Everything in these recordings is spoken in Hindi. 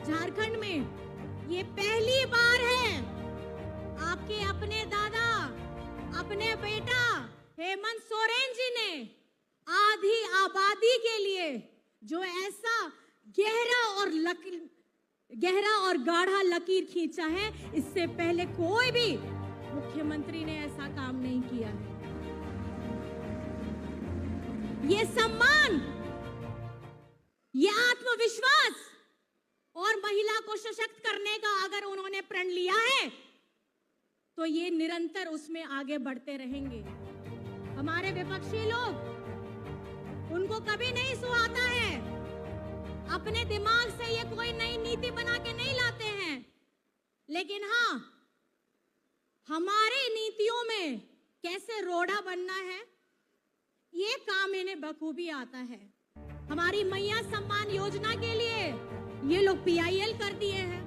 झारखंड में ये पहली बार है आपके अपने दादा, अपने बेटा हेमंत सोरेन जी ने आधी आबादी के लिए जो ऐसा गहरा और गाढ़ा लकीर खींचा है, इससे पहले कोई भी मुख्यमंत्री ने ऐसा काम नहीं किया है। ये सम्मान, ये आत्मविश्वास और महिला को सशक्त करने का अगर उन्होंने प्रण लिया है तो ये निरंतर उसमें आगे बढ़ते रहेंगे। हमारे विपक्षी लोग, उनको कभी नहीं सुहाता है, अपने दिमाग से ये कोई नई नीति बना के नहीं लाते हैं, लेकिन हाँ, हमारी नीतियों में कैसे रोड़ा बनना है ये काम इन्हें बखूबी आता है। हमारी मैया सम्मान योजना के लिए ये लोग पीआईएल कर दिए हैं।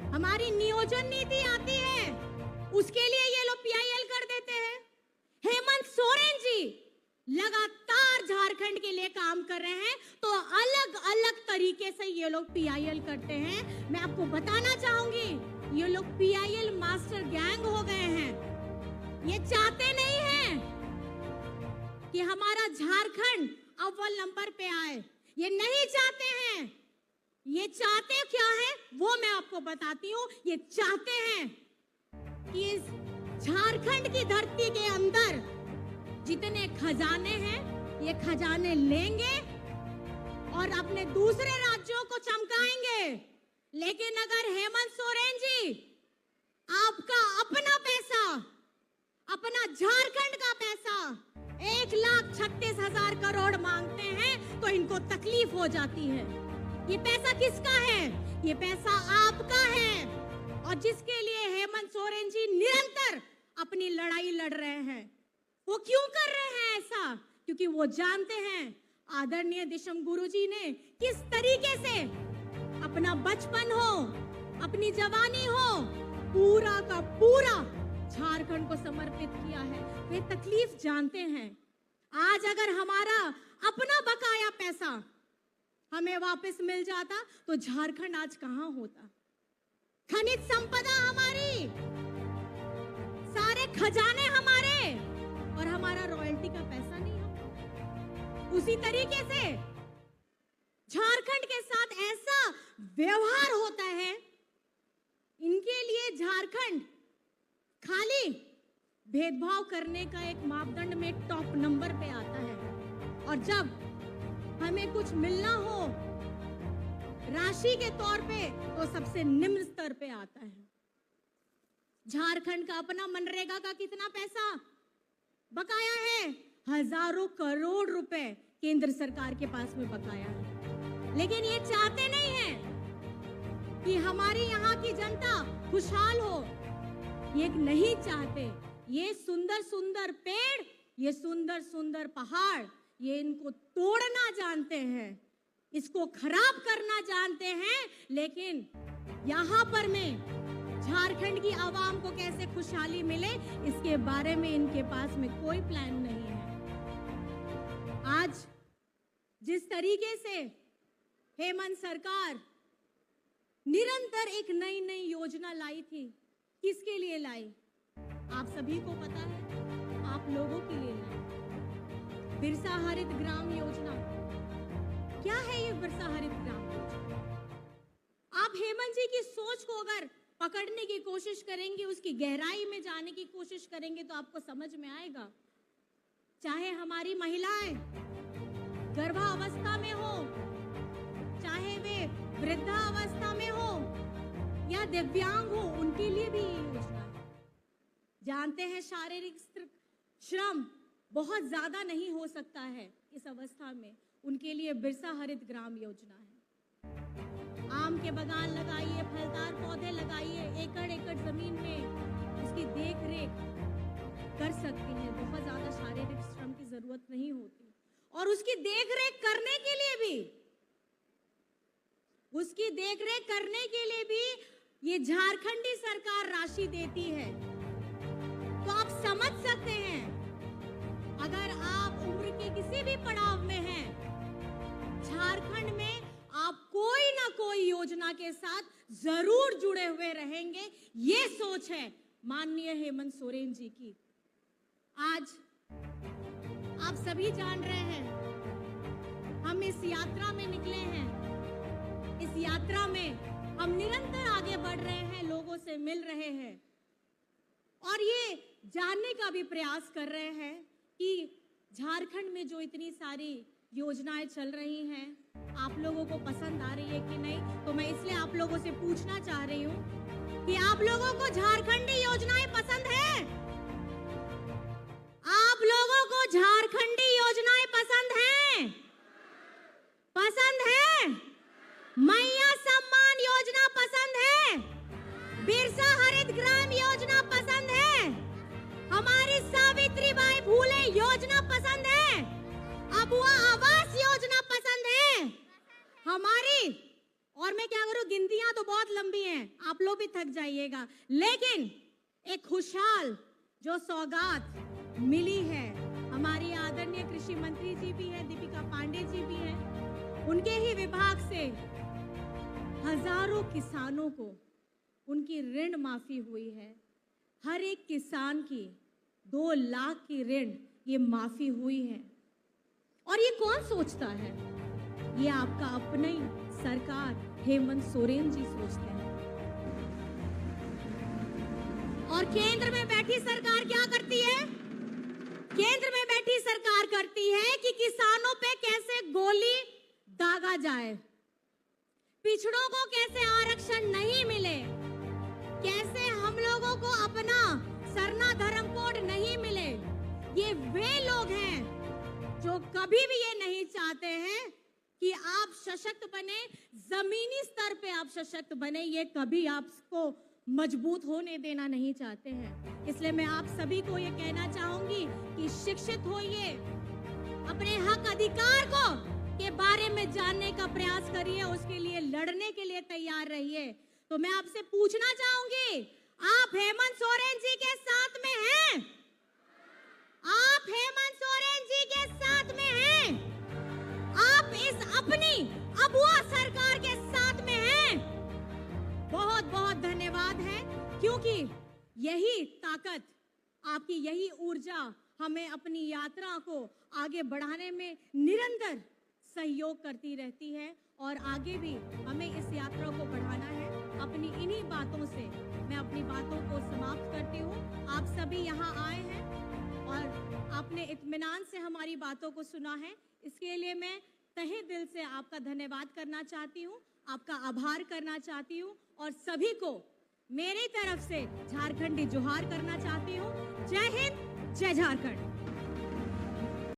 हमारी नियोजन नीति आती है, उसके लिए ये लोग पीआईएल कर देते हैं। हेमंत सोरेन जी लगातार झारखंड के लिए काम कर रहे हैं, तो अलग अलग तरीके से ये लोग पीआईएल करते हैं। मैं आपको बताना चाहूंगी, ये लोग पीआईएल मास्टर गैंग हो गए हैं। ये चाहते नहीं हैं कि हमारा झारखंड अव्वल नंबर पे आए, ये नहीं चाहते हैं। ये चाहते क्या है वो मैं आपको बताती हूँ। ये चाहते हैं कि इस झारखंड की धरती के अंदर जितने खजाने हैं, ये खजाने लेंगे और अपने दूसरे राज्यों को चमकाएंगे। लेकिन अगर हेमंत सोरेन जी आपका अपना पैसा, अपना झारखंड का पैसा 1,36,000 करोड़ मांगते हैं तो इनको तकलीफ हो जाती है। ये पैसा किसका है? ये पैसा आपका है, और जिसके लिए हेमंत सोरेन जी निरंतर अपनी लड़ाई लड़ रहे हैं। वो क्यों कर रहे हैं ऐसा? क्योंकि वो जानते हैं आदरणीय दिशम गुरु जी ने किस तरीके से अपना बचपन हो, अपनी जवानी हो, पूरा का पूरा झारखंड को समर्पित किया है। वे तकलीफ जानते हैं। आज अगर हमारा अपना बकाया पैसा हमें वापस मिल जाता तो झारखंड आज कहां होता? खनिज संपदा हमारी, सारे खजाने हमारे, और हमारा रॉयल्टी का पैसा नहीं होता। उसी तरीके से झारखंड के साथ ऐसा व्यवहार होता है, इनके लिए झारखंड खाली भेदभाव करने का एक मापदंड में टॉप नंबर पे आता है, और जब हमें कुछ मिलना हो राशि के तौर पे तो सबसे निम्न स्तर पे आता है। झारखंड का अपना मनरेगा का कितना पैसा बकाया है? हजारों करोड़ रुपए केंद्र सरकार के पास में बकाया है। लेकिन ये चाहते नहीं है कि हमारी यहाँ की जनता खुशहाल हो। ये नहीं चाहते। ये सुंदर सुंदर पेड़, ये सुंदर सुंदर पहाड़, ये इनको तोड़ना जानते हैं, इसको खराब करना जानते हैं। लेकिन यहाँ पर में झारखंड की आवाम को कैसे खुशहाली मिले, इसके बारे में इनके पास में कोई प्लान नहीं है। आज जिस तरीके से हेमंत सरकार निरंतर एक नई नई योजना लाई थी, किसके लिए लाई? आप सभी को पता है, आप लोगों के लिए लाई। बिरसा हरित ग्राम योजना। क्या है ये बिरसा हरित ग्राम योजना? आप हेमंत जी की सोच को अगर पकड़ने की कोशिश करेंगे, उसकी गहराई में जाने की कोशिश करेंगे तो आपको समझ में आएगा। चाहे हमारी महिलाएं गर्भावस्था में हो, चाहे वे वृद्धावस्था में हो या दिव्यांग हो, उनके लिए भी ये योजना है। जानते हैं शारीरिक श्रम बहुत ज्यादा नहीं हो सकता है इस अवस्था में, उनके लिए बिरसा हरित ग्राम योजना है। आम के बागान लगाइए, फलदार पौधे लगाइए, एकड़ एकड़ जमीन में उसकी देख रेख कर सकती हैं। बहुत ज्यादा शारीरिक श्रम की जरूरत नहीं होती, और उसकी देख रेख करने के लिए भी ये झारखंडी सरकार राशि देती है। तो आप समझ सकते हैं, अगर आप उम्र के किसी भी पड़ाव में हैं, झारखंड में आप कोई योजना के साथ जरूर जुड़े हुए रहेंगे। ये सोच है माननीय हेमंत सोरेन जी की। आज आप सभी जान रहे हैं, हम इस यात्रा में निकले हैं। इस यात्रा में हम निरंतर आगे बढ़ रहे हैं, लोगों से मिल रहे हैं और ये जानने का भी प्रयास कर रहे हैं कि झारखंड में जो इतनी सारी योजनाएं चल रही हैं, आप लोगों को पसंद आ रही है कि नहीं। तो मैं इसलिए आप लोगों से पूछना चाह रही हूं कि आप लोगों को झारखंडी योजनाएं पसंद है? आप लोगों को झारखंडी योजनाएं पसंद हैं? पसंद है? मैया सम्मान योजना पसंद है? बिरसा हरित ग्राम योजना पसंद है? हमारी सावित्रीबाई फूले योजना पसंद है? अबुआ आवास योजना पसंद है हमारी? और मैं क्या करूं, गिनतियां तो बहुत लंबी हैं, आप लोग भी थक जाइएगा। लेकिन एक खुशहाल जो सौगात मिली है, हमारी आदरणीय कृषि मंत्री जी भी है, दीपिका पांडे जी भी है, उनके ही विभाग से हजारों किसानों को उनकी ऋण माफी हुई है। हर एक किसान की 2 लाख की ऋण ये माफी हुई है। और ये कौन सोचता है? ये आपका अपनी सरकार हेमंत सोरेन जी सोचते हैं। और केंद्र में बैठी सरकार क्या करती है? केंद्र में बैठी सरकार करती है कि किसानों पे कैसे गोली दागा जाए, पिछड़ों को कैसे आरक्षण नहीं मिले, कैसे हम लोगों को अपना सरना धर्म कोड नहीं मिले। ये वे लोग हैं जो कभी भी ये नहीं चाहते हैं कि आप सशक्त बने, जमीनी स्तर पे आप सशक्त बने, ये कभी आपको मजबूत होने देना नहीं चाहते हैं। इसलिए मैं आप सभी को ये कहना चाहूंगी कि शिक्षित होइए, अपने हक अधिकार को के बारे में जानने का प्रयास करिए, उसके लिए लड़ने के लिए तैयार रहिए। तो मैं आपसे पूछना चाहूंगी, आप हेमंत सोरेन जी के साथ में हैं? आप हेमंत सोरेन जी के साथ में हैं? आप इस अपनी अबुआ सरकार के साथ में हैं? बहुत बहुत धन्यवाद है, क्योंकि यही ताकत, आपकी यही ऊर्जा हमें अपनी यात्रा को आगे बढ़ाने में निरंतर सहयोग करती रहती है और आगे भी हमें इस यात्रा को बढ़ाना है। अपनी इन्हीं बातों से मैं अपनी बातों को समाप्त करती हूँ। आप सभी यहाँ आए हैं और आपने इत्मीनान से हमारी बातों को सुना है, इसके लिए मैं तहे दिल से आपका धन्यवाद करना चाहती हूँ, आपका आभार करना चाहती हूँ और सभी को मेरी तरफ से झारखंडी जोहार करना चाहती हूँ। जय हिंद, जय झारखंड।